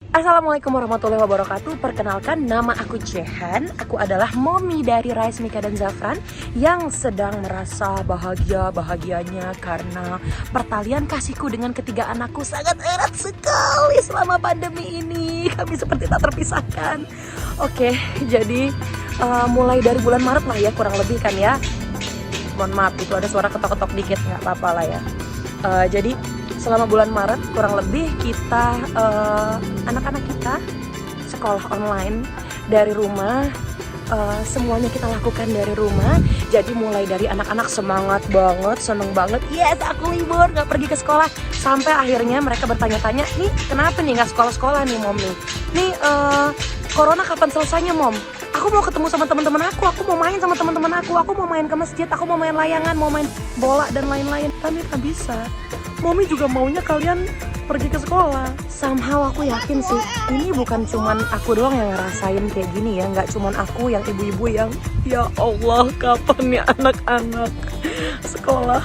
Assalamualaikum warahmatullahi wabarakatuh. Perkenalkan, nama aku Jehan. Aku adalah mommy dari Rais, Mika, dan Zafran yang sedang merasa bahagianya karena pertalian kasihku dengan ketiga anakku sangat erat sekali selama pandemi ini. Kami seperti tak terpisahkan. Oke, jadi mulai dari bulan Maret lah ya, kurang lebih kan ya. Mohon maaf, itu ada suara ketok-ketok dikit, nggak apa-apa lah ya. Jadi selama bulan Maret kurang lebih kita anak-anak kita sekolah online dari rumah, semuanya kita lakukan dari rumah. Jadi mulai dari anak-anak semangat banget, seneng banget, yes aku libur nggak pergi ke sekolah, sampai akhirnya mereka bertanya-tanya, nih kenapa nih nggak sekolah-sekolah nih mom nih corona kapan selesainya mom? Aku mau ketemu sama teman-teman aku mau main sama teman-teman aku mau main ke masjid, aku mau main layangan, mau main bola dan lain-lain. Tapi nggak bisa. Mommy juga maunya kalian pergi ke sekolah. Somehow aku yakin sih, ini bukan cuman aku doang yang ngerasain kayak gini ya. Nggak cuman aku yang ibu-ibu yang, ya Allah kapan ya anak-anak sekolah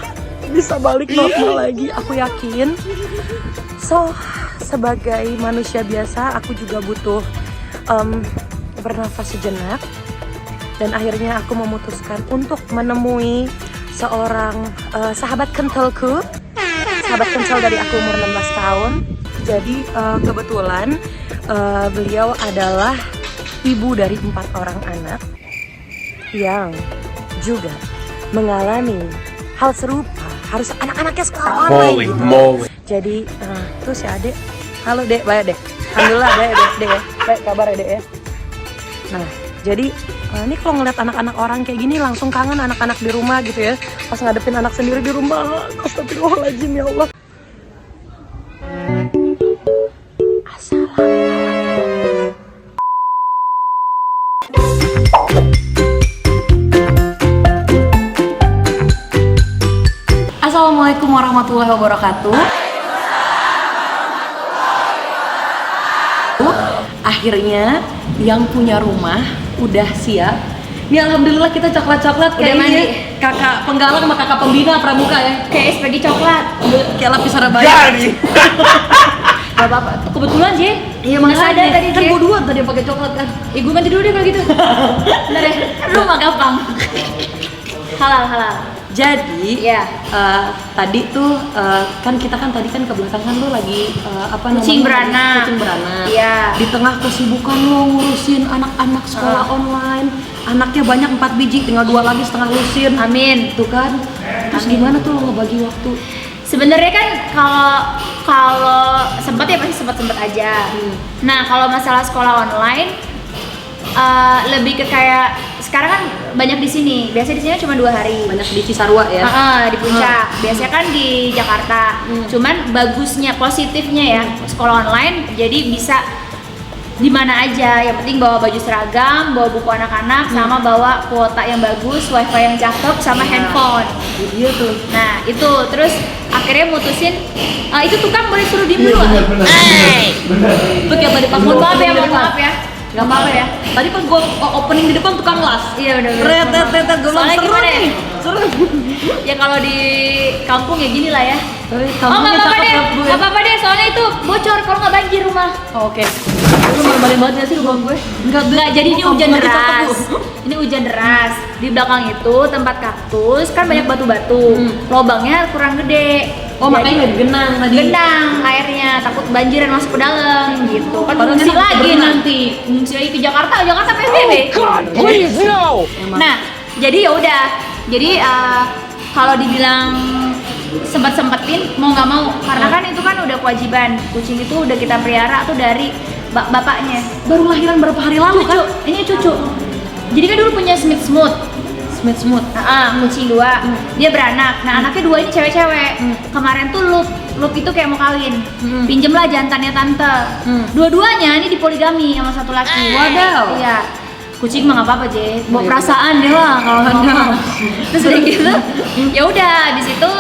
bisa balik normal lagi. Aku yakin. So, sebagai manusia biasa, aku juga butuh bernafas sejenak. Dan akhirnya aku memutuskan untuk menemui seorang sahabat kentalku, sahabat kental dari aku umur 16 tahun. Jadi kebetulan beliau adalah ibu dari 4 orang anak yang juga mengalami hal serupa. Harus anak-anaknya sekolah online gitu. Jadi terus ya Adek, halo Dek, baik Dek. Alhamdulillah Dek ya, baik kabar ya Dek ya. Nah jadi ini kalau ngeliat anak-anak orang kayak gini langsung kangen anak-anak di rumah gitu ya. Pas ngadepin anak sendiri di rumah, astagfirullahaladzim ya Allah. Assalamualaikum warahmatullahi wabarakatuh. Akhirnya yang punya rumah udah siap. Ini alhamdulillah kita coklat-coklat kayak ini kakak penggalang sama kakak pembina pramuka ya. Kayak SPG coklat. Kayak lapis Surabaya. Gak apa-apa, kebetulan sih. Iya makanya ada tadi kan J. gue dua tadi pakai coklat kan. Gue ganti dulu deh kalau gitu. Bener ya, lu mah gampang. Halal. Jadi Iya. tadi tuh kan kita kan tadi kan ke belakang kan lu lagi Kucing beranak. Kucing beranak. Iya. Di tengah kesibukan lu ngurusin anak-anak sekolah online. Anaknya banyak 4 biji, tinggal 2 lagi setengah lusin. Amin. Tuh kan. Terus gimana tuh lo ngebagi waktu? Sebenarnya kan kalau sempat ya pasti sempat aja. Nah kalau masalah sekolah online lebih ke kayak sekarang kan banyak di sini. Biasanya di sini cuma 2 hari. Banyak di Cisarua ya. Di Puncak. Biasanya kan di Jakarta. Cuman bagusnya, positifnya ya sekolah online. Jadi bisa di mana aja. Yang penting bawa baju seragam, bawa buku anak-anak, sama bawa kuota yang bagus, wifi yang cakep, sama handphone. Iya tuh. Nah itu terus akhirnya mutusin itu tukang boleh suruh diem dulu. Tuh kayak tadi pas Mohon maaf ya. Gak apa-apa ya. Tadi pas gue opening di depan tukang las. Iya udah. Retet gue bilang seru gimana nih. ya? Seru. Ya kalau di kampung ya gini lah ya. Nggak apa-apa deh, soalnya itu bocor kalau nggak banjir rumah. Oke. Lu malu-malu banget ya sih rumah gue. Enggak, jadi ini hujan deras. Ini hujan deras. Di belakang itu tempat kaktus kan banyak batu-batu. Lobangnya kurang gede. Oh makanya nggak digenang tadi. Genang airnya, takut banjiran masuk ke dalam gitu. Kan Padahal ngungsi enak lagi berenang. nanti. Ngungsi lagi ke Jakarta PSBB. Please no. Nah, jadi ya udah. Jadi kalau dibilang sempetin mau nggak mau, karena kan itu kan udah kewajiban. Kucing itu udah kita pelihara tuh dari bapaknya. Baru lahiran berapa hari lalu kan? Ini cucu. Jadi kan dulu punya Smith. Kucing 2, dia beranak. Nah anaknya 2 ini cewek-cewek. Kemarin tuh Lup itu kayak mau kawin. Pinjem lah jantannya tante. Dua-duanya ini dipoligami sama satu laki. Wadaw. Iya. Kucing mah nggak apa-apa bawa perasaan deh lah kalau ngomong. Terus udah gitu, ya udah habis itu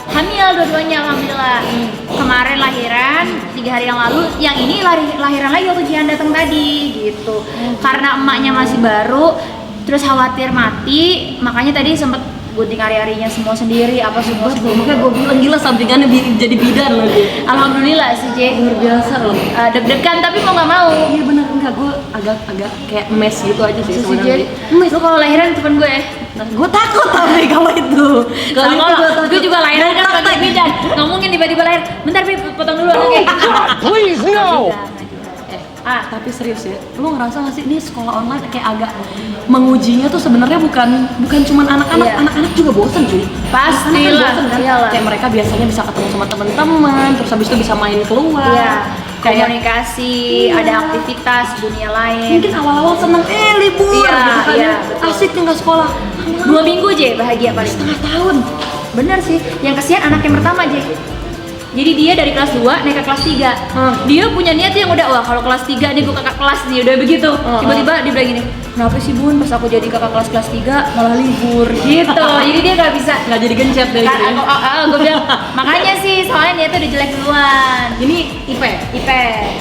hamil dua-duanya alhamdulillah. Kemarin lahiran 3 hari yang lalu, yang ini lahiran lagi waktu Jihan datang tadi gitu. Karena emaknya masih baru, terus khawatir mati, makanya tadi sempet gunting hari-harinya semua sendiri, apa semua sendiri. Makanya gue bilang gila sampingannya jadi bidan loh dia. Alhamdulillah sih J, Luar biasa loh. deg-degan tapi mau nggak mau. Iya bener, enggak, gue agak kayak mes gitu aja sih Si J, sebenarnya. lu kalau lahiran depan gue. Nah, gue takut tapi kalau itu. Sama lo, gue juga lahiran kan pakai bidan. Ngomongin tiba-tiba lahir, bentar Beb, potong dulu anaknya. Please, no. Tapi serius ya, lu ngerasa gak sih ini sekolah online kayak agak mengujinya tuh sebenarnya bukan cuman anak-anak, Iya. anak-anak juga bosen cuy. Pastilah, Anak-anak bosen kan? iyalah. Kayak mereka biasanya bisa ketemu sama teman-teman, terus habis itu bisa main keluar. Iya, Kayak komunikasi, ada aktivitas dunia lain. mungkin awal-awal seneng libur Iya, gitu kan iya, ya. betul. Asik nih nggak sekolah. 2 minggu J, bahagia paling. Setengah tahun. Bener sih, yang kesian anak yang pertama J. Jadi dia dari kelas 2 naik ke kelas 3. Dia punya niat yang udah, wah kalau kelas 3 nih gue kakak kelas nih, udah begitu. Tiba-tiba dia bilang gini, kenapa sih Bun pas aku jadi kakak kelas 3 malah libur gitu. Jadi dia gak bisa. Nggak jadi gencet dari gitu ya. Gue bilang, makanya sih soalnya dia tuh udah jelek duluan. Ini IP. IP,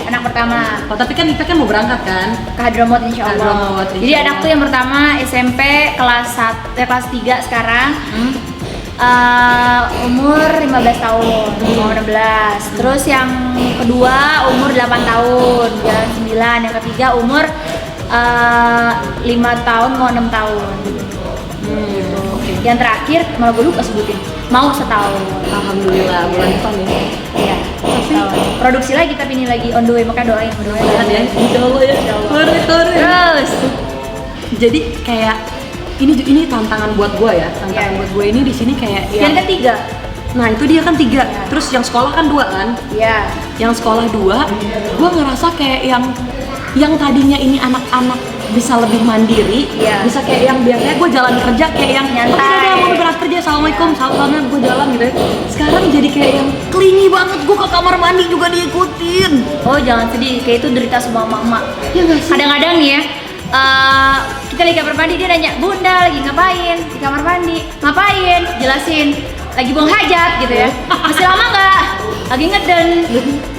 anak pertama. Oh, tapi kan IP kan mau berangkat kan? Ke Hadramut insya Allah. Hadramut, insya Jadi Allah. anakku yang pertama SMP kelas 3 sekarang. Umur 15 tahun, umur 16. Terus yang kedua umur 8 tahun, jalan 9. Yang ketiga umur 5 tahun mau 6 tahun. Gitu. Yang terakhir malah gue lupa sebutin. Mau setahun. Alhamdulillah bulan depan ya. Iya. Setahun. Produksi lagi tapi ini lagi on the way, makanya doain Mudah-mudahan ya. Insya Allah ya. Insya Allah. Terus. Jadi kayak ini tantangan buat gue ya. Tantangan Iya. buat gue ini di sini kayak Yang ketiga. Nah itu dia kan 3. Terus yang sekolah kan 2 kan. Iya. Yang sekolah 2, gue ngerasa kayak yang tadinya ini anak-anak bisa lebih mandiri, Iya. bisa kayak yang biasanya gue jalan kerja kayak yang Nyantai. "Oke, udah mau berangkat kerja, assalamualaikum, salamnya gue jalan gitu ya." Sekarang jadi kayak yang clingy banget, gue ke kamar mandi juga diikutin. Oh jangan sedih, kayak itu derita semua emak-emak. Ya nggak sih? Kadang-kadang nih ya, kita lagi kamar mandi, dia nanya, Bunda lagi ngapain? Di kamar mandi, ngapain? Jelasin, lagi buang hajat gitu ya. Masih lama nggak? Lagi ngeden.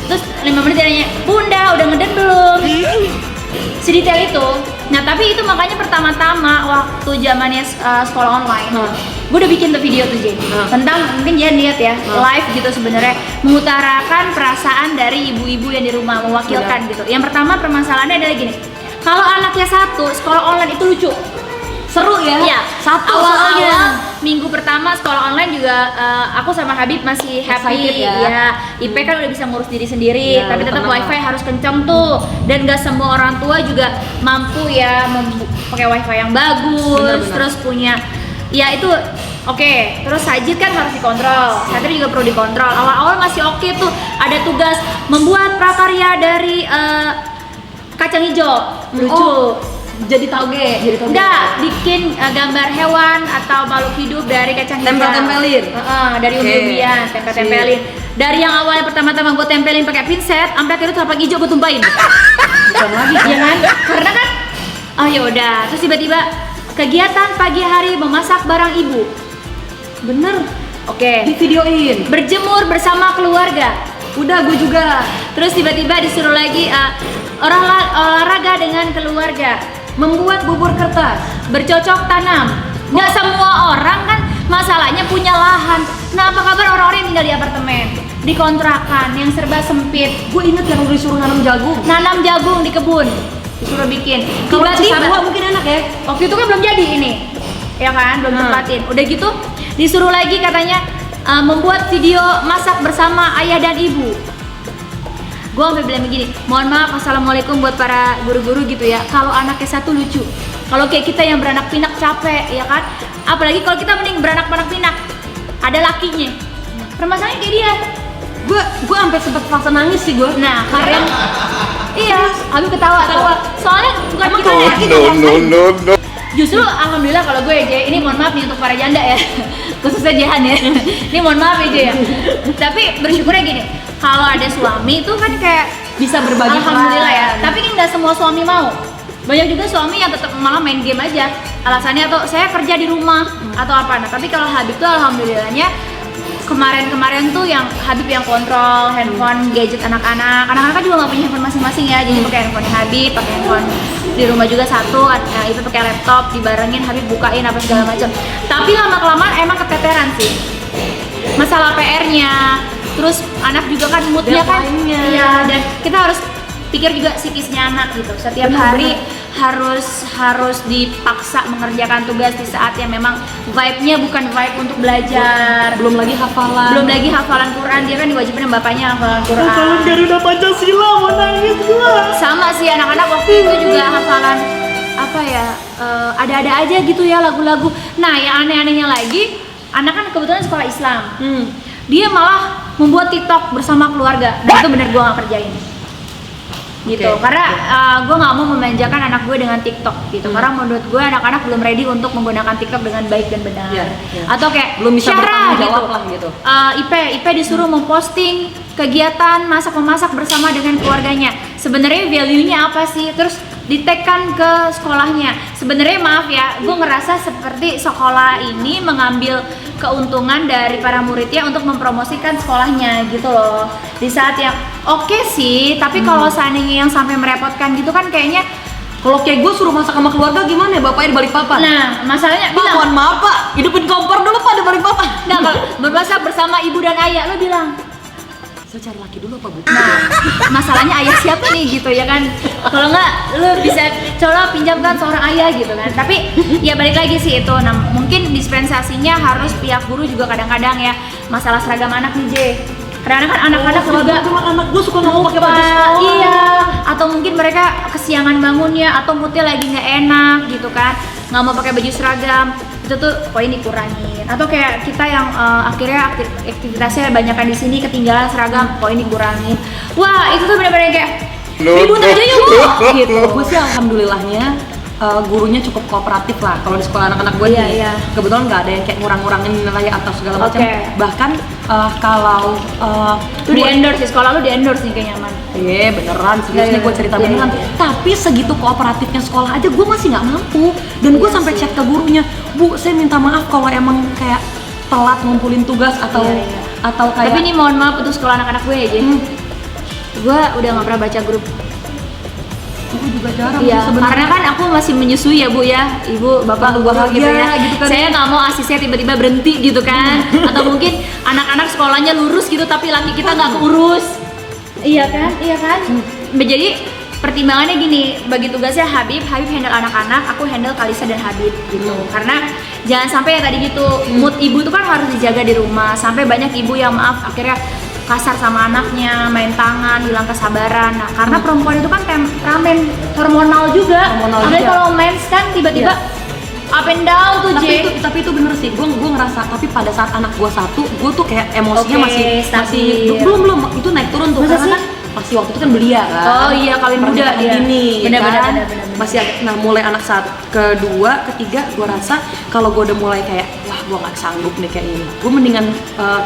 Terus 5 menit dia nanya, Bunda udah ngeden belum? Sedetail itu. Nah tapi itu makanya pertama-tama waktu zamannya sekolah online, gue udah bikin tuh video tuh Jen, tentang mungkin jangan lihat ya, live gitu sebenarnya, mengutarakan perasaan dari ibu-ibu yang di rumah, mewakilkan gitu. Yang pertama permasalahannya adalah gini, kalau anaknya satu sekolah online itu lucu. Seru ya? Iya. Satu Awal-awal soalnya. minggu pertama sekolah online juga aku sama Habib masih happy. Excited ya? Ya, IP kan udah bisa ngurus diri sendiri, Iya, tapi tetap tenang. wifi harus kenceng tuh. Dan gak semua orang tua juga mampu ya pakai wifi yang bagus, Bener-bener. terus punya ya itu oke. Terus sajid kan harus dikontrol, satria juga perlu dikontrol. Awal-awal masih oke tuh, ada tugas membuat prakarya dari kacang hijau, lucu. Oh, jadi tauge. Enggak, bikin gambar hewan atau makhluk hidup dari kacang hijau. Tempel-tempelin? Dari Oke. umbi-umbian, tempel-tempelin. Dari yang awalnya pertama-tama gue tempelin pakai pinset, sampai akhirnya telapak hijau gue tumpahin. Bukan lagi Iya kan? Karena kan, oh ya udah. Terus tiba-tiba kegiatan pagi hari memasak barang ibu. Bener. Oke. Di videoin. Berjemur bersama keluarga. Udah gue juga. Terus tiba-tiba disuruh lagi olahraga dengan keluarga. Membuat bubur kertas. Bercocok tanam. Nggak semua orang kan masalahnya punya lahan. Nah apa kabar orang-orang yang tinggal di apartemen, di kontrakan yang serba sempit, Gue inget yang udah disuruh nanam jagung. nanam jagung di kebun, disuruh bikin. Kalau Tiba-tiba Cisarua mungkin enak ya. waktu itu kan belum jadi ini, ya kan, belum tempatin. Udah gitu disuruh lagi katanya membuat video masak bersama ayah dan ibu. Gue sampai bilang begini, mohon maaf, assalamualaikum buat para guru-guru gitu ya. Kalau anaknya satu lucu, kalau kayak kita yang beranak pinak capek, ya kan. Apalagi kalau kita mending beranak pinak, ada lakinya. Permasalahannya kayak dia. Gue sampai sempet paksa nangis sih gue. Nah, kalian, iya, Habib ketawa. Soalnya bukan kita yang No. Justru alhamdulillah kalau gue J, ini mohon maaf nih untuk para janda ya, khususnya Jehan ya. Ini mohon maaf ya J ya. Tapi bersyukurnya gini, kalau ada suami itu kan kayak Bisa berbagi alhamdulillah ya. peran. Tapi kan nggak semua suami mau. Banyak juga suami yang tetap malah main game aja. Alasannya atau saya kerja di rumah atau apa. Nah tapi kalau Habib tuh alhamdulillahnya kemarin-kemarin tuh yang Habib yang kontrol handphone gadget anak-anak. Anak-anak kan juga nggak punya handphone masing-masing ya, jadi pakai handphone Habib, pakai handphone di rumah juga satu, itu pakai laptop dibarengin, Habib bukain apa segala macam. Tapi lama-kelamaan emang keteteran sih masalah PR-nya. Terus anak juga kan moodnya kan, iya, dan kita harus pikir juga psikisnya anak gitu. Setiap hari harus dipaksa mengerjakan tugas di saat yang memang vibe-nya bukan vibe untuk belajar. Belum lagi hafalan Quran, dia kan diwajibin sama bapaknya hafalan Quran. Hafalan Garuda Pancasila, mau nangis gua. Sama sih anak-anak waktu itu juga hafalan apa ya, ada-ada aja gitu ya lagu-lagu. Nah yang aneh-anehnya lagi, anak kan kebetulan sekolah Islam, dia malah membuat TikTok bersama keluarga. Nah itu bener gue gak kerjain gitu, karena gue nggak mau memanjakan anak gue dengan TikTok gitu, karena menurut gue anak-anak belum ready untuk menggunakan TikTok dengan baik dan benar. Atau kayak belum bisa Syara bertanggung jawab lah gitu. IP disuruh memposting kegiatan masak-memasak bersama dengan keluarganya. Sebenarnya value-nya apa sih? Terus di-tag-kan ke sekolahnya. Sebenarnya maaf ya, gue ngerasa seperti sekolah ini mengambil keuntungan dari para muridnya untuk mempromosikan sekolahnya gitu loh. Di saat yang oke sih, tapi kalau seandainya yang sampai merepotkan gitu kan kayaknya. Kalau kayak gue suruh masak sama keluarga gimana ya, bapaknya di Balikpapan? Nah, masalahnya Pak, mohon maaf Pak, hidupin kompor dulu Pak di Balikpapan. Nah, kalau bermasak bersama ibu dan ayah, lo bilang Saya cari laki dulu apa Bu? nah, masalahnya ayah siapa nih gitu ya kan. Kalau nggak lu bisa coba pinjamkan seorang ayah gitu kan. Tapi ya balik lagi sih itu. Nah, mungkin dispensasinya harus pihak guru juga kadang-kadang ya masalah seragam anak nih J. Kadang-kadang kan anak-anak juga anak gue suka nggak mau pakai baju sekolah. Iya, atau mungkin mereka kesiangan bangunnya atau moodnya lagi nggak enak gitu kan, nggak mau pakai baju seragam, itu tuh poin dikurangin. Atau kayak kita yang akhirnya aktivitasnya banyakan di sini ketinggalan seragam, poin dikurangin. Wah itu tuh benar-benar kayak ribut aja yuk gitu. Gue sih alhamdulillahnya gurunya cukup kooperatif lah kalau di sekolah anak-anak gue nih. Iya. Kebetulan nggak ada yang kayak ngurang-ngurangin nilai atau segala macam. Oke. Bahkan kalau Lu di endorse sih, sekolah lu di endorse nih kayaknya man. beneran serius nih Iya, gue cerita iya, beneran. iya. Tapi segitu kooperatifnya sekolah aja gue masih nggak mampu. Dan gue Iya sampai sih. chat ke gurunya, Bu saya minta maaf kalau emang kayak telat ngumpulin tugas atau Iya. atau kayak. Tapi ini mohon maaf untuk sekolah anak-anak gue aja. Gue udah nggak pernah baca grup. gue juga jarang Iya, sih sebenarnya. karena kan aku masih menyusui ya Bu ya, Ibu, Bapak, Lalu guru gitu bahagia ya. gitu kan. Saya nggak mau asisnya tiba-tiba berhenti gitu kan, atau mungkin anak-anak sekolahnya lurus gitu tapi laki kita nggak keurus. Iya kan, iya kan. Jadi pertimbangannya gini, bagi tugasnya Habib handle anak-anak, aku handle Kalisa dan Habib gitu. Karena jangan sampai ya tadi gitu, mood ibu tuh kan harus dijaga di rumah. Sampai banyak ibu yang maaf akhirnya kasar sama anaknya, main tangan, hilang kesabaran. Nah, karena perempuan itu kan temperamen hormonal juga. Apalagi juga. kalau mens kan tiba-tiba up and down tuh, tapi itu bener sih, gue ngerasa. Tapi pada saat anak gue satu, gue tuh kayak emosinya Oke, stabil. belum itu naik turun tuh. Masa Karena sih? kan masih waktu itu kan belia kan. Oh iya, kawin muda Pernikahan dia. dini, Bener-bener, kan? bener-bener. Masih nah mulai anak saat kedua, ketiga, gue rasa kalau gue udah mulai kayak wah gue nggak sanggup nih kayak ini, gue mendingan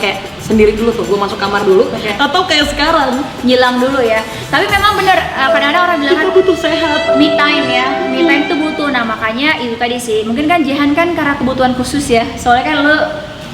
kayak sendiri dulu tuh, gue masuk kamar dulu. Oke. Atau kayak sekarang nyilang dulu ya. Tapi memang bener, kadang-kadang orang bilang kan kita butuh sehat. me time ya, me time tuh butuh. Nah makanya itu tadi sih, mungkin kan Jihan kan karena kebutuhan khusus ya, soalnya kan lu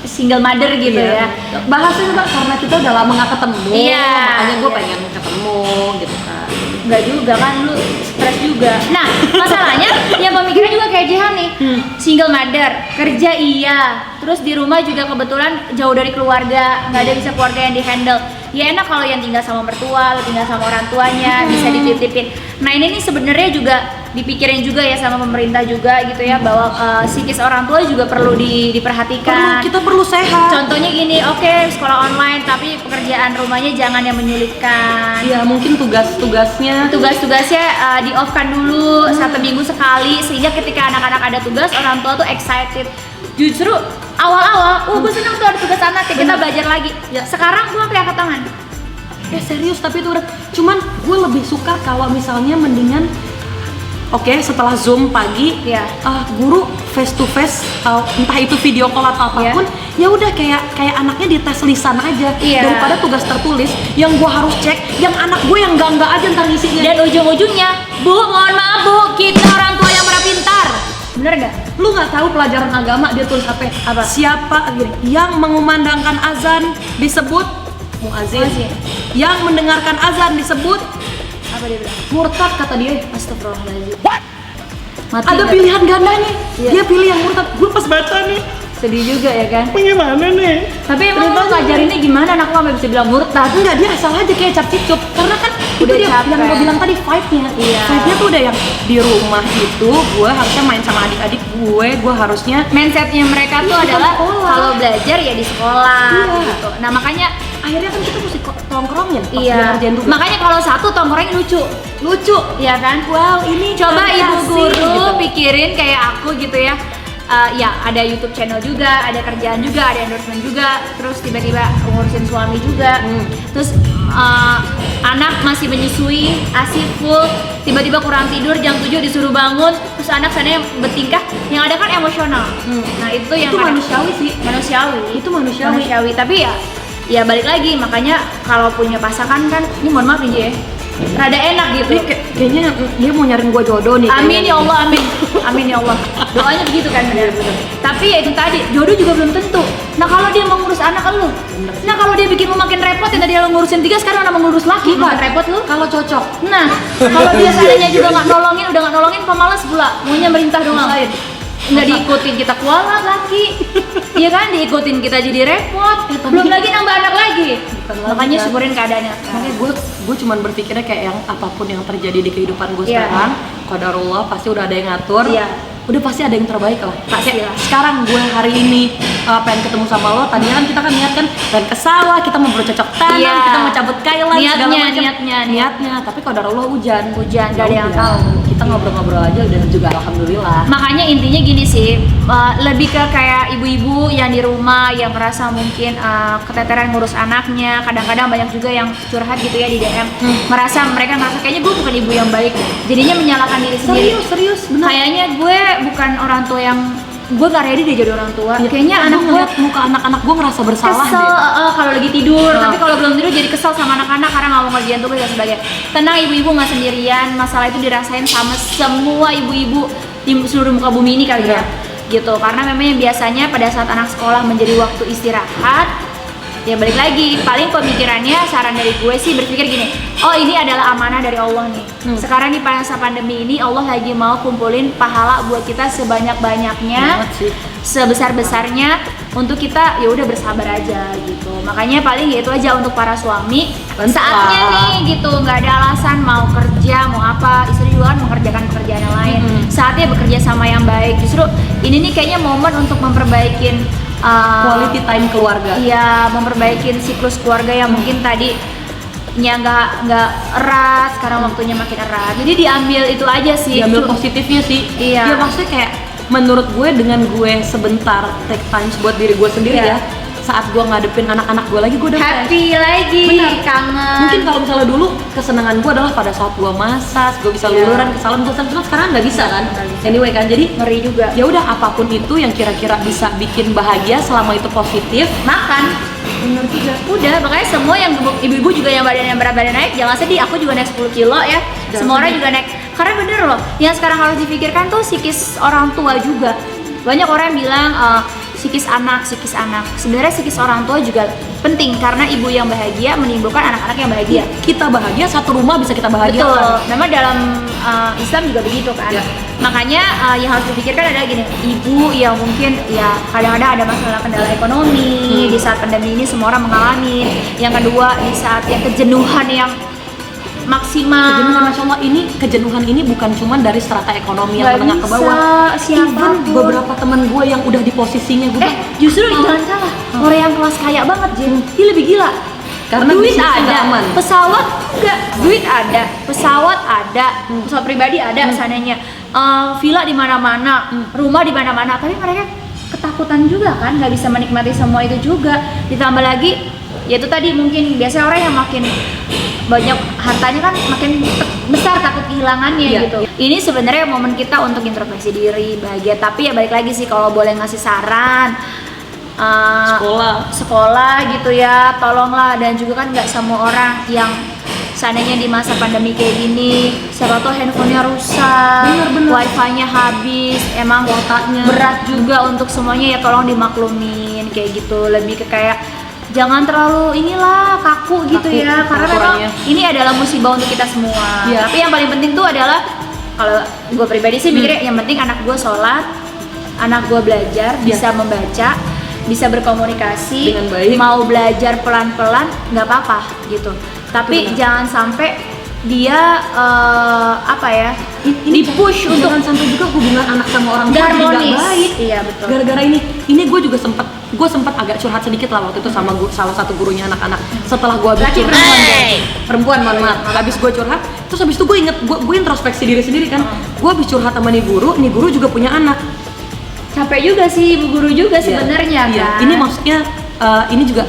single mother gitu ya. Bahasanya Mbak, karena kita udah lama nggak ketemu, Iya, makanya gue iya. pengen ketemu gitu kan. Enggak juga kan, lu stres juga. Nah masalahnya yang pemikiran juga kayak Jihan nih, single mother, kerja iya, terus di rumah juga kebetulan jauh dari keluarga, nggak ada bisa keluarga yang dihandle. Ya enak kalau yang tinggal sama mertua, tinggal sama orang tuanya, bisa dititipin. Nah ini nih sebenarnya juga dipikirin juga ya sama pemerintah juga gitu ya, bahwa psikis orang tua juga perlu diperhatikan. Kita perlu sehat. Contohnya gini, oke sekolah online tapi pekerjaan rumahnya jangan yang menyulitkan. Iya, mungkin tugas-tugasnya Tugas-tugasnya di off kan dulu 1 minggu sekali, sehingga ketika anak-anak ada tugas orang tua tuh excited. Justru awal-awal, gue seneng tuh ada tugas anak ya, kita belajar lagi. Sekarang gue sampai angkat tangan. serius, tapi itu udah. Cuman gue lebih suka kalau misalnya mendingan setelah Zoom pagi, Iya. guru face to face, entah itu video call atau apapun, ya udah kayak anaknya dites lisan aja, Iya. daripada tugas tertulis yang gue harus cek, yang anak gue yang enggak aja ntar ngisinya. Dan ujung-ujungnya, Bu, mohon maaf Bu, kita orang tua yang para pintar. Bener nggak? Lu nggak tahu pelajaran agama dia tulis apa? Siapa yang mengumandangkan azan disebut muazin. Yang mendengarkan azan disebut Apa dia bilang? murtad kata dia. Astagfirullahaladzim. Mati Ada nggak? pilihan gandanya. Iya. Dia pilih yang murtad. Gue pas baca nih, Sedih juga ya kan? bagaimana nih? Tapi emang lu ngajarinnya gimana anak lu sampai bisa bilang murtad? Enggak, dia asal aja kayak cap cicup. Karena kan Udah itu dia capek. yang gue bilang tadi vibe-nya. Iya. Vibe-nya tuh udah yang di rumah itu gue harusnya main sama adik-adik gue harusnya Mindsetnya mereka tuh Iya, adalah sekolah. kalau belajar ya di sekolah Iya. gitu. Nah makanya akhirnya kan kita mesti tongkrongin pas iya. dia ngerjain tugas. Makanya kalau satu tongkrongnya lucu, ya kan? Wow, ini Coba kalian ibu kasih, guru gitu. pikirin kayak aku gitu ya. Ya ada YouTube channel juga, ada kerjaan juga, ada endorsement juga, terus tiba-tiba ngurusin suami juga, terus anak masih menyusui, ASI full, tiba-tiba kurang tidur jam 7 disuruh bangun, terus anak sana yang bertingkah, yang ada kan emosional. Nah itu yang Itu kadang- manusiawi sih. manusiawi. Itu manusiawi. Tapi ya balik lagi, makanya kalau punya pasangan kan, ini mohon maaf nih ya, rada enak gitu. Dia kayaknya dia mau nyariin gue jodoh nih. Amin kayaknya. ya Allah, amin. Amin ya Allah. Doanya begitu kan benar. Tapi ya itu tadi, jodoh juga belum tentu. Nah kalau dia mau ngurus anak lu, nah kalau dia bikin lu makin repot, yang tadi lu ngurusin 3 sekarang nama ngurus laki, makin repot lu. Kalau cocok. Nah kalau dia seadanya juga nggak nolongin, udah nggak nolongin, pemalas pula, maunya merintah doang. Nggak diikutin kita kualat laki, iya kan, diikutin kita jadi repot. Belum lagi nambah anak lagi. Makanya kan. syukurin keadaannya. Makanya gue cuman berpikirnya kayak yang apapun yang terjadi di kehidupan gue Iya. sekarang, qadarullah pasti udah ada yang ngatur. Iya. Udah pasti ada yang terbaik lah. Pastilah. Kayak sekarang gue hari ini pengen ketemu sama lo. Tadinya kan kita kan niat kan pengen ke sawah, kita mau bercocok tanam, Iya. kita mau cabut kailan segala Niatnya, macam. niatnya. Tapi qadarullah hujan. Hujan, gak ada yang Udah. tahu. Kita ngobrol-ngobrol aja udah juga alhamdulillah. Makanya intinya gini sih, lebih ke kayak ibu-ibu yang di rumah yang merasa mungkin keteteran ngurus anaknya. Kadang-kadang banyak juga yang curhat gitu ya di DM, merasa kayaknya gue bukan ibu yang baik, jadinya menyalahkan diri sendiri. Serius benar. Kayaknya gue bukan orang tua yang, gue gak ready deh jadi orang tua. Ya, Kayaknya anak gue ngeliat muka anak-anak gue ngerasa bersalah kesel deh. kalau lagi tidur, tapi kalau belum tidur jadi kesel sama anak-anak karena nggak mau ngerjain tugas dan sebagainya. Tenang, ibu-ibu nggak sendirian, masalah itu dirasain sama semua ibu-ibu di seluruh muka bumi ini kali ya, gitu. Karena memang yang biasanya pada saat anak sekolah menjadi waktu istirahat, ya balik lagi, paling pemikirannya saran dari gue sih berpikir gini, oh ini adalah amanah dari Allah nih. Sekarang di masa pandemi ini Allah lagi mau kumpulin pahala buat kita sebanyak-banyaknya, Banget sih. sebesar-besarnya untuk kita ya udah bersabar aja gitu. Makanya paling ya itu aja untuk para suami, saatnya nih gitu, nggak ada alasan mau kerja mau apa, istri juga kan mengerjakan pekerjaan yang lain, saatnya bekerja sama yang baik. Justru ini nih kayaknya momen untuk memperbaikin Quality time keluarga. iya, memperbaikin siklus keluarga yang mungkin tadi nggak erat, sekarang waktunya makin erat. Jadi diambil itu aja sih. Diambil positifnya sih. Iya. Ya maksudnya kayak menurut gue dengan gue sebentar take times buat diri gue sendiri Iya. ya. Saat gue ngadepin anak-anak gue lagi gue udah Happy lagi, Benar. kangen. Mungkin kalau misalnya dulu kesenangan gue adalah pada saat gue masak, gue bisa Iya. luluran ke salon, gue cuma sekarang nggak bisa kan. Nggak bisa. Anyway kan, jadi ngeri juga. ya udah apapun itu yang kira-kira bisa bikin bahagia selama itu positif. Makan. Bener juga. Udah, makanya semua yang ibu-ibu juga yang berat badan naik, jangan sedih. Aku juga naik 10 kilo ya. Semua orang juga naik. Karena bener loh, yang sekarang harus dipikirkan tuh psikis orang tua juga. Banyak orang yang bilang psikis anak. Sebenarnya psikis orang tua juga penting karena ibu yang bahagia menimbulkan anak-anak yang bahagia. Kita bahagia, satu rumah bisa kita bahagia. Betul. Memang dalam Islam juga begitu kan. Ya. Makanya yang harus dipikirkan adalah gini, ibu yang mungkin ya kadang-kadang ada masalah kendala ekonomi di saat pandemi ini semua orang mengalami. Yang kedua di saat yang kejenuhan yang maksimal. Kejenuhan, Masya Allah, kejenuhan ini bukan cuma dari strata ekonomi yang Nggak menengah ke bisa, bawah. siapapun. Even beberapa teman gue yang udah di posisinya gue Justru jangan salah, orang yang kelas kaya banget Jin, dia lebih gila. Karena duit bisnisnya nggak ada, aman. pesawat enggak, duit ada, pesawat ada, pesawat pribadi ada seandainya, villa di mana-mana, rumah di mana-mana, tapi mereka ketakutan juga kan, nggak bisa menikmati semua itu juga. Ditambah lagi, ya itu tadi mungkin biasanya orang yang makin banyak hartanya kan makin besar takut kehilangannya Iya. gitu. Ini sebenarnya momen kita untuk introspeksi diri, bahagia. Tapi ya balik lagi sih kalau boleh ngasih saran, sekolah. sekolah gitu ya, tolonglah. Dan juga kan nggak semua orang yang seandainya di masa pandemi kayak gini, siapa tahu handphonenya rusak, wifi-nya habis, emang Kuotanya berat juga untuk semuanya, ya tolong dimaklumin kayak gitu. Lebih ke kayak jangan terlalu inilah kaku gitu ya, karena memang ukurannya. ini adalah musibah untuk kita semua. Iya. Tapi yang paling penting tuh adalah, kalau gue pribadi sih mikirnya yang penting anak gue sholat, anak gue belajar, bisa membaca, bisa berkomunikasi, Dengan baik. mau belajar pelan-pelan nggak apa-apa gitu. Tapi Benar. jangan sampai dia di-push untuk jangan sampai juga hubungan anak sama orang tua nggak jadi nggak harmonis. baik. Iya betul. Gara-gara ini gue juga sempat agak curhat sedikit lah waktu itu sama salah satu gurunya anak-anak. Setelah gue habis Laki curhat, perempuan, mohon maaf, habis gue curhat, terus habis itu gue introspeksi diri sendiri kan. Gue habis curhat sama nih guru juga punya anak. Capek juga sih ibu guru juga sebenarnya Iya. kan. Ini maksudnya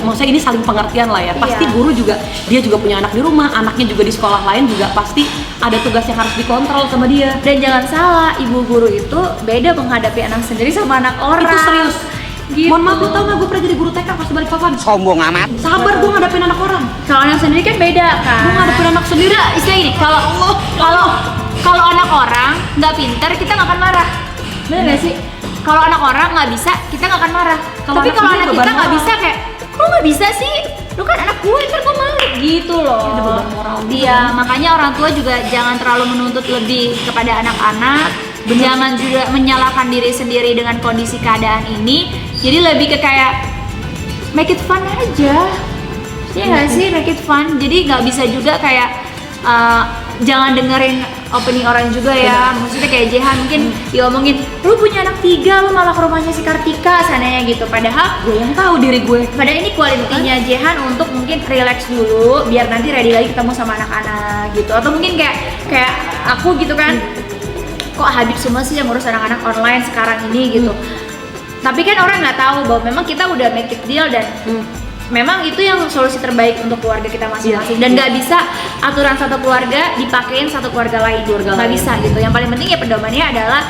maksudnya ini saling pengertian lah ya. Pasti Iya. guru juga, dia juga punya anak di rumah, anaknya juga di sekolah lain juga pasti ada tugas yang harus dikontrol sama dia. Dan jangan salah, ibu guru itu beda menghadapi anak sendiri sama anak orang. Itu serius. Gitu. Mohon maaf, lu tau gak gue pernah jadi guru TK pas balik papan? Sombong amat. Sabar, gue ngadepin anak orang. Kalau anak sendiri kan beda kan. Gue ngadepin anak sendiri. Nggak, istilah ini. Kalau anak orang nggak pintar, kita nggak akan marah. Bener nggak sih? Kalau anak orang nggak bisa, kita nggak akan marah. Kalau Tapi anak kalau sendiri anak beban kita nggak moral. bisa, kayak lu nggak bisa sih, lu kan anak gue, ntar gue malu gitu loh. Ada beban moral gitu. Iya, makanya orang tua juga jangan terlalu menuntut lebih kepada anak-anak. Jangan juga menyalahkan diri sendiri dengan kondisi keadaan ini. Jadi lebih ke kayak make it fun aja. Iya nggak sih, make it fun. Jadi nggak bisa juga kayak jangan dengerin opini orang juga ya. Maksudnya kayak Jehan mungkin diomongin, lu punya anak 3, lu malah ke rumahnya si Kartika sananya gitu. Padahal Gue yang tahu diri gue. pada ini kualitinya Jehan untuk mungkin relax dulu biar nanti ready lagi ketemu sama anak-anak gitu. Atau mungkin kayak aku gitu kan, kok Habib semua sih yang ngurus anak-anak online sekarang ini gitu. Tapi kan orang nggak tahu bahwa memang kita udah make it deal dan memang itu yang solusi terbaik untuk keluarga kita masing-masing. Dan nggak bisa aturan satu keluarga dipakein satu keluarga lain, nggak bisa gitu. Yang paling penting ya pedomannya adalah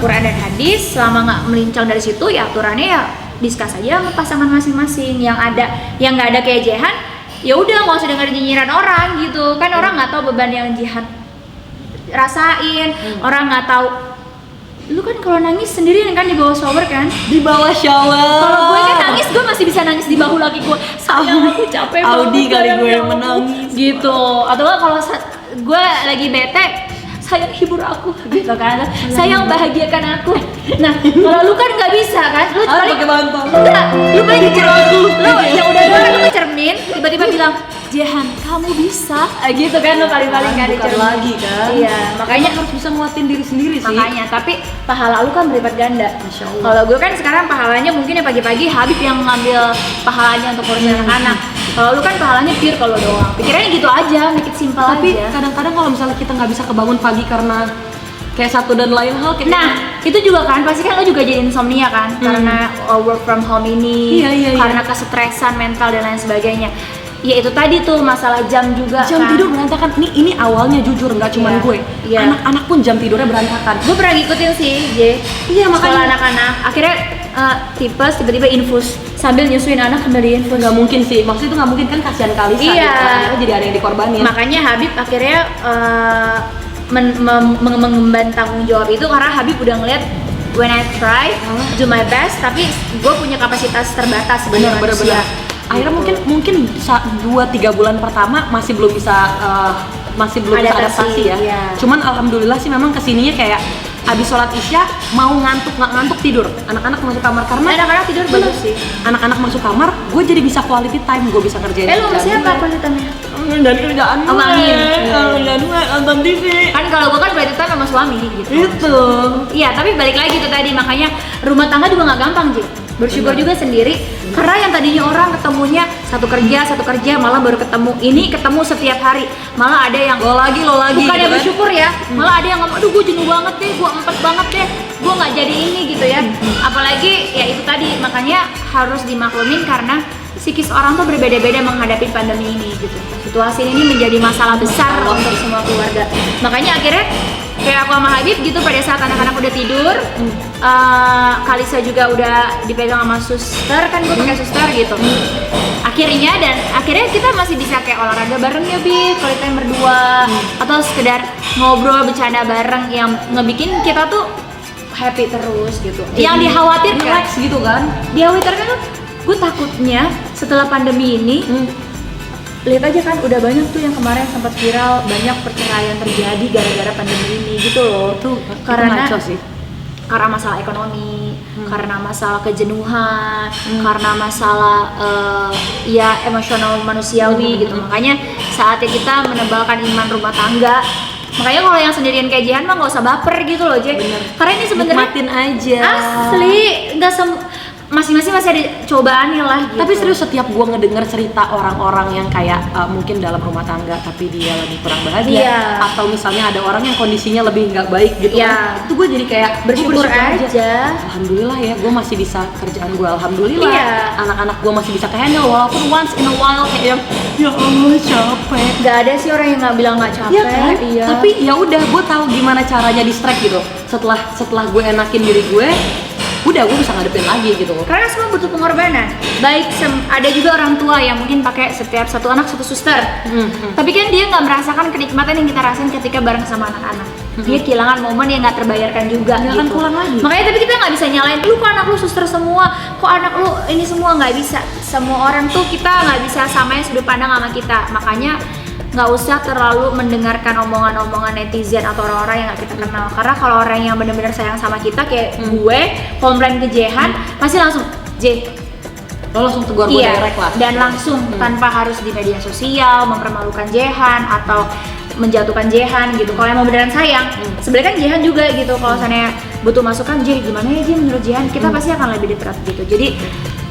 Quran dan hadis. Selama nggak melincang dari situ ya aturannya ya diskus aja sama pasangan masing-masing. Yang nggak ada kayak Jehan, ya udah nggak usah dengerin nyinyiran orang gitu kan. Orang nggak tahu beban yang Jehan rasain, orang nggak tahu. Lu kan kalau nangis sendirian kan di bawah shower kan? Di bawah shower. Kalau gue kan nangis, gue masih bisa nangis di bahu laki gue. Sayang, aku capek banget. Audi kali sayang, gue ya yang Allah. menangis. Gitu. Atau nggak kalau gue lagi bete, sayang hibur aku gitu kan. Sayang bahagiakan aku. Nah, kalau lu kan nggak bisa kan? Lu Harus paling pakai bantal. enggak, lu paling cermin. Lu yang udah dengar lu cermin, tiba-tiba bilang, "Jehan, kamu bisa." Gitu kan lu paling-paling kan Bukan dicermin. lagi kan. Iya, makanya harus bisa nguatin diri sendiri sih. makanya, tapi pahala lu kan berlipat ganda. Masya Allah. Kalau gue kan sekarang pahalanya mungkin ya pagi-pagi Habib yang ngambil pahalanya untuk ngurusin anak-anak. Kalau lu kan pahalanya pure kalau doang. Pikirannya gitu aja, make it simple Tapi aja. kadang-kadang kalau misalnya kita nggak bisa kebangun pagi karena kayak satu dan lain hal kayak Nah, itu juga kan pasti kan lo juga jadi insomnia kan karena work from home ini, Iya. karena kesetresan mental dan lain sebagainya. Ya itu tadi tuh masalah jam juga jam kan. tidur berantakan. Ini awalnya jujur nggak cuma Iya. gue. Iya. Anak-anak pun jam tidurnya berantakan. Gue pernah ngikutin sih, J. Iya, Sekolah makanya. anak-anak. Akhirnya tipes tiba-tiba infus sambil nyusuin anak sambil diinfus. Nggak mungkin sih. Maksudnya itu nggak mungkin kan, kasihan kali Iya. kan. Jadi ada yang dikorbanin. Makanya Habib akhirnya mengemban tanggung jawab itu karena Habib udah ngeliat when I try do my best, tapi gue punya kapasitas terbatas sebagai Bener. manusia. Akhirnya Gitu. mungkin 2-3 bulan pertama masih belum bisa bisa adaptasi ya. Iya. Cuman alhamdulillah sih memang kesininya kayak abis sholat isya mau nggak ngantuk tidur. Anak-anak masuk kamar karena Anak-anak tidur Bener. bagus sih. Anak-anak masuk kamar, gue jadi bisa quality time, gue bisa ngerjain. Lu sama siapa kualitasnya? Dan kerjaan gue. Sama Amin. Dan gue nonton TV. Kan kalau gue kan quality time sama suami gitu. Itu. Iya, tapi balik lagi tuh tadi, makanya rumah tangga juga nggak gampang, Ji. Bersyukur juga sendiri, karena yang tadinya orang ketemunya satu kerja, malah baru ketemu. Ini ketemu setiap hari, malah ada yang Lo lagi. bukan gitu yang kan. bersyukur ya, malah ada yang ngomong, aduh gue jenuh banget deh, gue empet banget deh, gue nggak jadi ini gitu ya. Apalagi ya itu tadi, makanya harus dimaklumin karena psikis orang tuh berbeda-beda menghadapi pandemi ini gitu. Situasi ini menjadi masalah besar untuk semua keluarga. Makanya akhirnya kayak aku sama Habib gitu pada saat anak-anak udah tidur, Kalisa juga udah dipegang sama suster kan, gue pakai suster gitu. Akhirnya kita masih bisa kayak olahraga bareng ya Bib, kalau kita berdua, atau sekedar ngobrol bercanda bareng yang ngebikin kita tuh happy terus gitu. Yang dikhawatirkan, relax gitu kan? dikhawatirkan tuh, gue takutnya setelah pandemi ini, lihat aja kan udah banyak tuh yang kemarin sempat viral, banyak perceraian terjadi gara-gara pandemi ini gitu loh. Tuh, karena ngaco sih. Karena masalah ekonomi, karena masalah kejenuhan, karena masalah ya emosional manusiawi gitu. Makanya saatnya kita menebalkan iman rumah tangga. Makanya kalau yang sendirian kayak Jihan mah nggak usah baper gitu loh, Jack. Karena ini sebenarnya Nikmatin aja. asli nggak masing-masing masih ada cobaannya lah gitu. Tapi serius setiap gua ngedenger cerita orang-orang yang kayak mungkin dalam rumah tangga tapi dia lagi kurang bahagia, Iya. atau misalnya ada orang yang kondisinya lebih nggak baik gitu Iya. kan, itu gue jadi kayak bersyukur aja. Alhamdulillah ya, gue masih bisa kerjaan gue, alhamdulillah. Iya. Anak-anak gue masih bisa ke-handle walaupun once in a while kayak yang ya Allah capek. Nggak ada sih orang yang nggak bilang nggak capek. Iya kan? Iya. Tapi ya udah, gue tahu gimana caranya distract gitu. Setelah gue enakin diri gue, udah gue bisa ngadepin lagi gitu. Karena semua butuh pengorbanan. Baik, ada juga orang tua yang mungkin pakai setiap satu anak satu suster. Tapi kan dia nggak merasakan kenikmatan yang kita rasain ketika bareng sama anak-anak. Dia kehilangan momen yang nggak terbayarkan juga. Nggak gitu. akan pulang lagi. Makanya tapi kita nggak bisa nyalain, lu kok anak lu suster semua, kok anak lu ini semua, nggak bisa. Semua orang tuh kita nggak bisa samain sudut pandang sama kita. Makanya nggak usah terlalu mendengarkan omongan-omongan netizen atau orang-orang yang nggak kita kenal. Karena kalau orang yang benar-benar sayang sama kita kayak gue komplain ke Jehan, pasti langsung Lo langsung tegur gue direct lah. dan langsung tanpa harus di media sosial mempermalukan Jehan atau menjatuhkan Jehan gitu. Kalau emang beneran sayang, sebenarnya kan Jehan juga gitu. Kalau misalnya butuh masukan, gimana ya menurut Jehan, kita pasti akan lebih dekat gitu. Jadi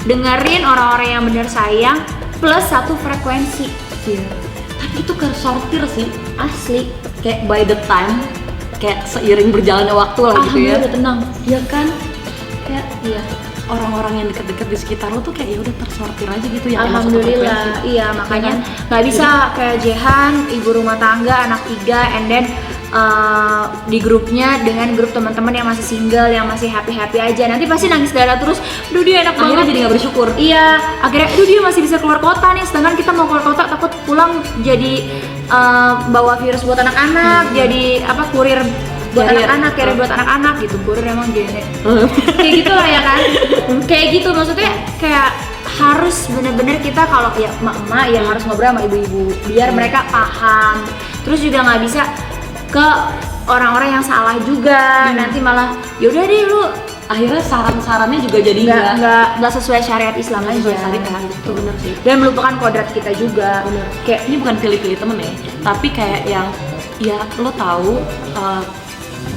dengerin orang-orang yang bener sayang plus satu frekuensi. Iya. Tapi itu sortir sih, Asli. kayak by the time, kayak seiring berjalannya waktu lah gitu ya. Udah tenang. Iya kan? Kayak Iya. orang-orang yang deket-deket di sekitar lo tuh kayak ya udah tersortir aja gitu ya. yang masuk ke Alhamdulillah, frekuensi. iya makanya nggak bisa kayak Jehan, ibu rumah tangga, anak 3, and then di grupnya dengan grup teman-teman yang masih single, yang masih happy aja, nanti pasti nangis darah terus. Aduh dia enak Akhirnya banget. jadi nggak bersyukur. Iya, akhirnya aduh dia masih bisa keluar kota nih, sedangkan kita mau keluar kota takut pulang jadi bawa virus buat anak-anak, jadi apa kurir buat Carrier. anak-anak, carrier buat anak-anak gitu. Kurir emang gini. Kayak gitu lah ya kan. Kayak gitu maksudnya kayak harus bener-bener kita kalau ya emak-emak ya harus ngobrol sama ibu-ibu biar mereka paham. Terus juga nggak bisa ke orang-orang yang salah juga, nanti malah yaudah deh lu Akhirnya saran-sarannya juga jadi nggak sesuai syariat Islam aja. sesuai syariat. Itu bener sih. Dan melupakan kodrat kita juga. Bener. Kayak Ini bukan pilih-pilih temen ya, tapi kayak yang ya lo tahu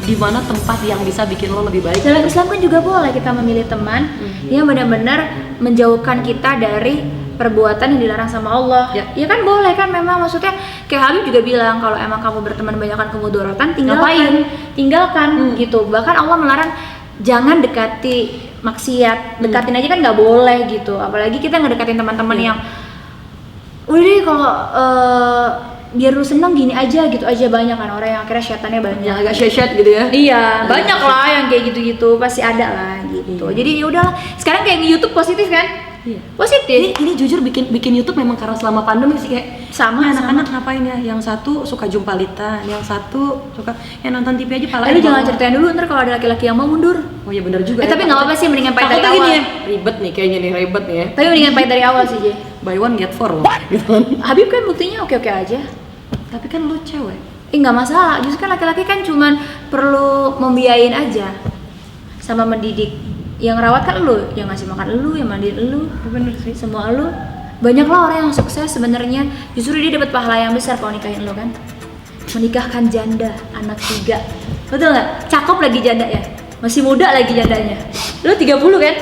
di mana tempat yang bisa bikin lo lebih baik. dalam Islam kan juga boleh kita memilih teman yang benar-benar menjauhkan kita dari perbuatan yang dilarang sama Allah. Ya kan boleh kan, memang maksudnya kayak Habib juga bilang kalau emang kamu berteman banyakkan kemudorotan, tinggalkan gitu. Bahkan Allah melarang jangan dekati maksiat, dekatin aja kan nggak boleh gitu. Apalagi kita ngedekatin teman-teman yang udah deh kalau biar lu seneng gini aja gitu aja, banyak kan orang yang akhirnya setannya banyak. Yang agak syet gitu ya. Iya, banyak lah yang kayak gitu-gitu, pasti ada lah gitu. Jadi ya udahlah. Sekarang kayak YouTube positif kan? Iya. Positif. Ini jujur bikin YouTube memang karena selama pandemi sih kayak Sama, anak-anak ngapain ya? Yang satu suka jumpalitan, yang satu suka yang nonton TV aja pala. Tapi jangan ceritain dulu, ntar kalau ada laki-laki yang mau mundur. Oh iya benar juga. Tapi nggak apa-apa sih, mendingan pahit dari Takutnya awal. gini ya, ribet nih kayaknya nih, ribet nih ya. Tapi mendingan pahit dari awal sih, Jay. Buy one get four loh. Gitu kan. Habib kan buktinya oke-oke aja. Tapi kan lu cewek. Nggak masalah, justru kan laki-laki kan cuman perlu membiayain aja sama mendidik. Yang rawat kan lu, yang ngasih makan lu, yang mandiin lu. Bener sih. Semua lu. Banyak lah orang yang sukses sebenarnya, justru dia dapat pahala yang besar kalau nikahin lu kan. Menikahkan janda, anak 3. Betul nggak? Cakep lagi janda ya? Masih muda lagi jandanya. Lu 30 kan?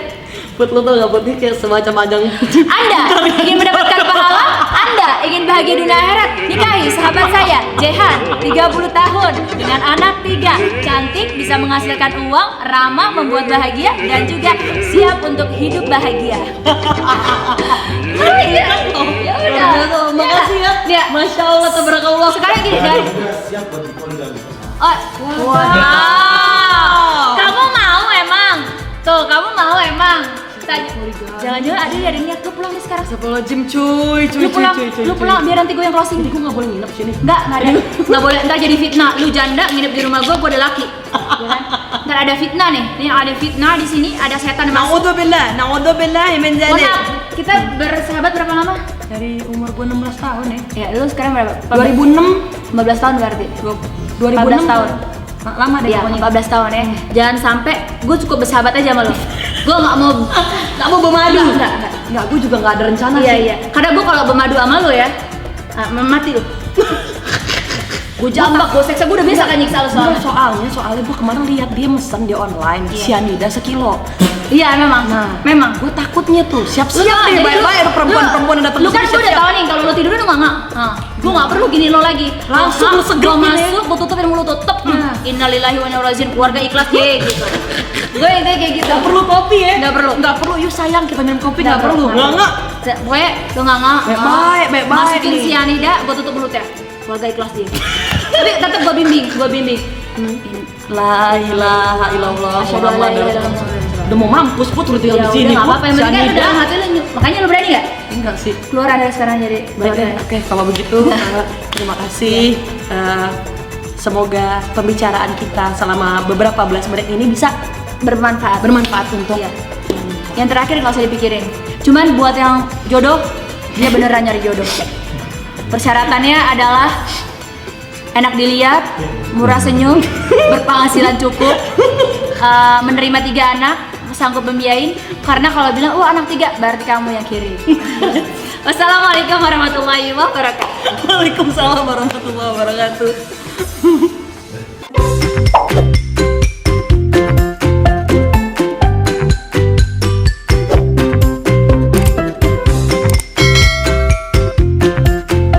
Put lo tau gak Put, ini kayak semacam ajang. Anda ingin mendapatkan pahala? Anda ingin bahagia dunia akhirat? Nikahi sahabat saya, Jehan, 30 tahun dengan anak 3, cantik, bisa menghasilkan uang, ramah, membuat bahagia, dan juga siap untuk hidup bahagia. Iya, ya udah. Makasih ya. Ya. Masya Allah, tabarakallah. Sekarang gini dari Oh, wow. Kamu mau emang? Tuh, kamu mau emang? Tanya. Jangan-jangan ada yang niat lu pulang nih sekarang. Astagfirullahaladzim cuy. Lu pulang biar nanti gue yang closing. Jadi gue gak boleh nginep sini. Enggak ada. Enggak boleh, ntar jadi fitnah. Lu janda nginep di rumah gue ada laki. Ya kan? Ntar ada fitnah nih. Nih ada fitnah di sini, ada setan yang masuk. Naudzubillah min Mohon maaf, kita bersahabat berapa lama? Dari umur gue 16 tahun ya. Ya, lu sekarang berapa? 2006. 15 tahun berarti. 2006 tahun. Lama deh Iya, pokoknya. 14 tahun ya. Jangan sampai gue cukup bersahabat aja sama lu. Gue nggak mau bermadu. Enggak, gue juga gak ada rencana Iya sih. iya. Karena gue kalau bermadu sama lu ya, mati lu. Gue jambak, gue seksa, gue udah biasa kan nyiksa lu soalnya. Soalnya gue kemarin lihat dia mesen di online Iya. cyanida sekilo. Iya memang. Memang gue takutnya tuh siap-siap Lu nih jadi bayar perempuan-perempuan yang datang Lu kan gue udah tahu nih kalau lu tidur lu nggak. Gue nggak perlu gini lo lagi. Langsung lu segep gue gini. masuk, gue tutupin mulut tutup. Innalillahi wa inna ilaihi raji'un. Keluarga ikhlas ye gitu. Gue intinya kayak gitu. Gak perlu kopi ya? Nggak perlu. Gak perlu, yuk sayang kita minum kopi gak perlu. Nggak. Pokoknya lu nggak. Baik-baik Masukin nih. cyanida, gue tutup mulutnya. Keluarga ikhlas dia. Tapi tetap gue bimbing. La ilaha illallah Asyhadu an la ilaha illallah. Udah mau mampus, gue turut tinggal Ya di sini. udah nggak apa-apa. Yang penting kan lu dalam hati lu. Makanya lu berani nggak? Enggak sih. Keluar dari sekarang jadi. Baik deh, oke kalau begitu terima kasih. Semoga pembicaraan kita selama beberapa belas menit ini bisa Bermanfaat. untuk Iya. Yang terakhir nggak usah dipikirin. Cuman buat yang jodoh, dia beneran nyari jodoh. Persyaratannya adalah enak dilihat, murah senyum, berpenghasilan cukup, menerima 3 anak, sanggup membiayain. Karena kalau bilang, anak 3, berarti kamu yang kirim. Wassalamualaikum warahmatullahi wabarakatuh. Waalaikumsalam warahmatullahi wabarakatuh.